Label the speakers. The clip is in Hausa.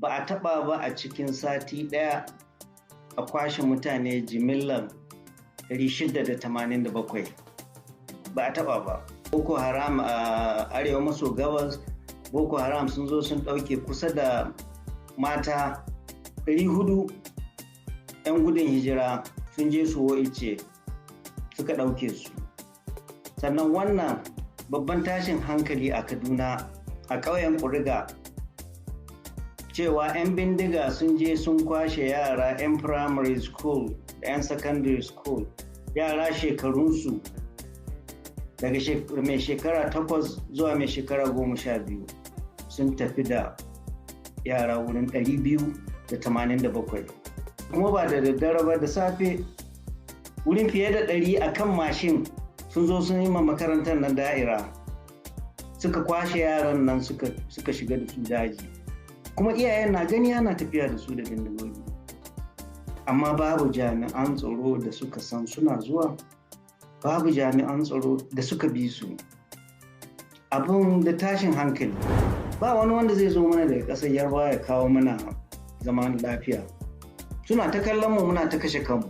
Speaker 1: ba a taɓa ba a cikin sati ɗaya a kwashe mutane jimillar 687 ba a taɓa ba. Boko Haram a arewa maso gabas, Boko Haram sun zo sun ɗauke kusa da mata 400 'yan gudun hijira sun je su ice suka ɗauke su. Sannan wannan babban tashin hankali a Kaduna a ƙauyen Kuriga cewa 'yan bindiga sun je sun kwashe yara 'yan primary school da 'yan secondary school, yara shekarunsu daga mai shekara 8 zuwa mai shekara 12 sun tafi da yara wurin 287 kuma ba da daddare ba, da safe wurin fiye da 100 a kan mashin sun zo sun yi ma makarantar nan da'ira, suka kwashe yaran nan suka shiga da su daji, kuma iyayen na gani ana tafiya da su da bindigogi, amma babu jami'an tsaro da suka san suna zuwa, babu jami'an tsaro da suka bi su. Abin da tashin hankali, ba wani wanda zai zo mana daga ƙasar Yarbawa ya kawo mana zaman lafiya. Suna ta kallon mu muna ta kashe kanmu.